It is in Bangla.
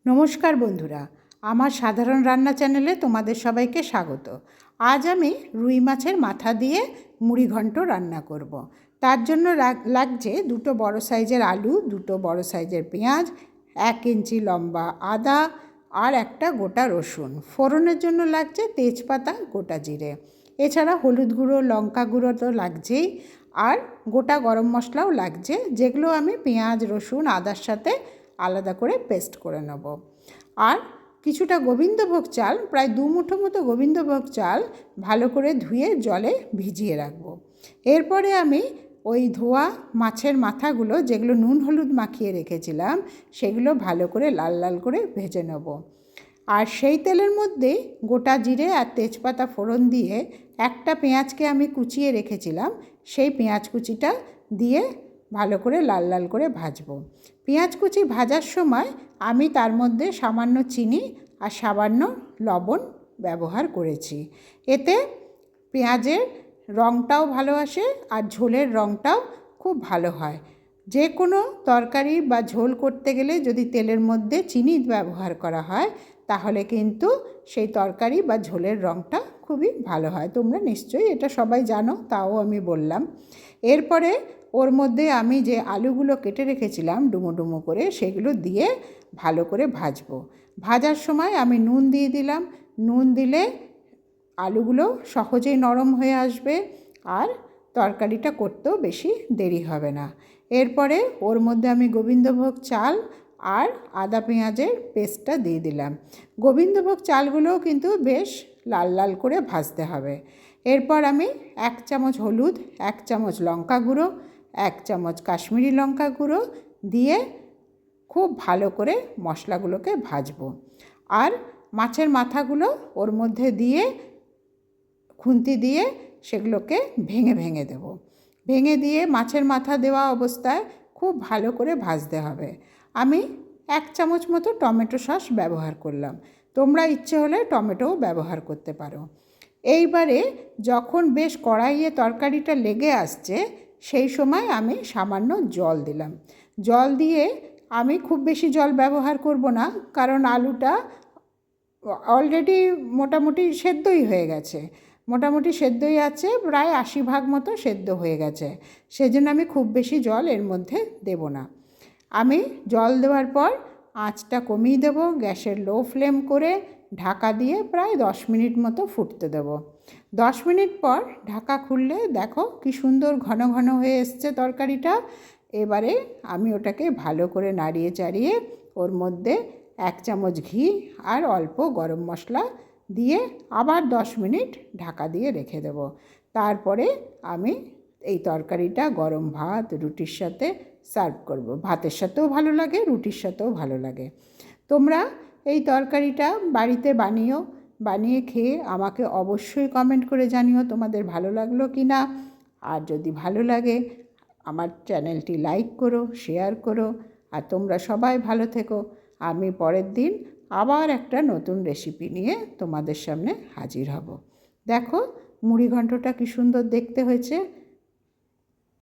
নমস্কার বন্ধুরা, আমার সাধারণ রান্না চ্যানেলে তোমাদের সবাইকে স্বাগত। আজ আমি রুই মাছের মাথা দিয়ে মুড়িঘণ্ট রান্না করব। তার জন্য লাগছে দুটো বড় সাইজের আলু, দুটো বড় সাইজের পেঁয়াজ, 1 ইঞ্চি লম্বা আদা আর একটা গোটা রসুন। ফোড়নের জন্য লাগছে তেজপাতা, গোটা জিরে, এছাড়া হলুদ গুঁড়ো, লঙ্কা গুঁড়ো তো লাগছেই, আর গোটা গরম মশলাও লাগছে, যেগুলো আমি পেঁয়াজ, রসুন, আদার সাথে আলাদা করে পেস্ট করে নেব। আর কিছুটা গোবিন্দভোগ চাল, প্রায় 2 মুঠো মতো গোবিন্দভোগ চাল ভালো করে ধুয়ে জলে ভিজিয়ে রাখবো। এরপরে আমি ওই ধোয়া মাছের মাথাগুলো, যেগুলো নুন হলুদ মাখিয়ে রেখেছিলাম, সেগুলো ভালো করে লাল লাল করে ভেজে নেব। আর সেই তেলের মধ্যে গোটা জিরে আর তেজপাতা ফোড়ন দিয়ে একটা পেঁয়াজকে আমি কুচিয়ে রেখেছিলাম, সেই পেঁয়াজ কুচিটা দিয়ে ভালো করে লাল লাল করে ভাজবো। পেঁয়াজ কুচি ভাজার সময় আমি তার মধ্যে সামান্য চিনি আর সামান্য লবণ ব্যবহার করেছি। এতে পেঁয়াজের রঙটাও ভালো আসে আর ঝোলের রঙটাও খুব ভালো হয়। যে কোনো তরকারি বা ঝোল করতে গেলে যদি তেলের মধ্যে চিনি ব্যবহার করা হয়, তাহলে কিন্তু সেই তরকারি বা ঝোলের রঙটা খুবই ভালো হয়। তোমরা নিশ্চয়ই এটা সবাই জানো, তাও আমি বললাম। এরপরে ওর মধ্যে আমি যে আলুগুলো কেটে রেখেছিলাম ডুমো ডুমো করে, সেগুলো দিয়ে ভালো করে ভাজবো। ভাজার সময় আমি নুন দিয়ে দিলাম। নুন দিলে আলুগুলো সহজেই নরম হয়ে আসবে আর তরকারিটা করতেও বেশি দেরি হবে না। এরপরে ওর মধ্যে আমি গোবিন্দভোগ চাল আর আদা পেঁয়াজের পেস্টটা দিয়ে দিলাম। গোবিন্দভোগ চালগুলোও কিন্তু বেশ লাল লাল করে ভাজতে হবে। এরপর আমি 1 চামচ হলুদ, 1 চামচ লঙ্কা গুঁড়ো, 1 চামচ কাশ্মীরি লঙ্কা গুঁড়ো দিয়ে খুব ভালো করে মশলাগুলোকে ভাজবো। আর মাছের মাথাগুলো ওর মধ্যে দিয়ে খুন্তি দিয়ে সেগুলোকে ভেঙে ভেঙে দেব। ভেঙে দিয়ে মাছের মাথা দেওয়া অবস্থায় খুব ভালো করে ভাজতে হবে। আমি 1 চামচ মতো টমেটো সস ব্যবহার করলাম। তোমরা ইচ্ছে হলে টমেটোও ব্যবহার করতে পারো। এইবারে যখন বেশ কড়াইয়ে তরকারিটা লেগে আসছে, সেই সময় আমি সামান্য জল দিলাম। জল দিয়ে আমি খুব বেশি জল ব্যবহার করব না, কারণ আলুটা অলরেডি মোটামুটি সেদ্ধই হয়ে গেছে। মোটামুটি সেদ্ধই আছে, প্রায় 80% মতো সেদ্ধ হয়ে গেছে। সেজন্য আমি খুব বেশি জল এর মধ্যে দেব না। আমি জল দেওয়ার পর আঁচটা কমিয়ে দেব, গ্যাসের লো ফ্লেম করে ঢাকা দিয়ে প্রায় 10 মিনিট মতো ফুটতে দেব। 10 মিনিট পর ঢাকা খুললে দেখো কি সুন্দর ঘন ঘন হয়ে এসছে তরকারিটা। এবারে আমি ওটাকে ভালো করে নাড়িয়ে চাড়িয়ে ওর মধ্যে 1 চামচ ঘি আর অল্প গরম মশলা দিয়ে আবার 10 মিনিট ঢাকা দিয়ে রেখে দেব। তারপরে আমি এই তরকারিটা গরম ভাত, রুটির সাথে সার্ভ করব। ভাতের সাথেও ভালো লাগে, রুটির সাথেও ভালো লাগে। তোমরা এই তরকারিটা বাড়িতে বানিয়ে খেয়ে আমাকে অবশ্যই কমেন্ট করে জানিও তোমাদের ভালো লাগলো কি না। আর যদি ভালো লাগে আমার চ্যানেলটি লাইক করো, শেয়ার করো। আর তোমরা সবাই ভালো থেকো। আমি পরের দিন আবার একটা নতুন রেসিপি নিয়ে তোমাদের সামনে হাজির হব। দেখো মুড়িঘণ্টটা কি সুন্দর দেখতে হয়েছে।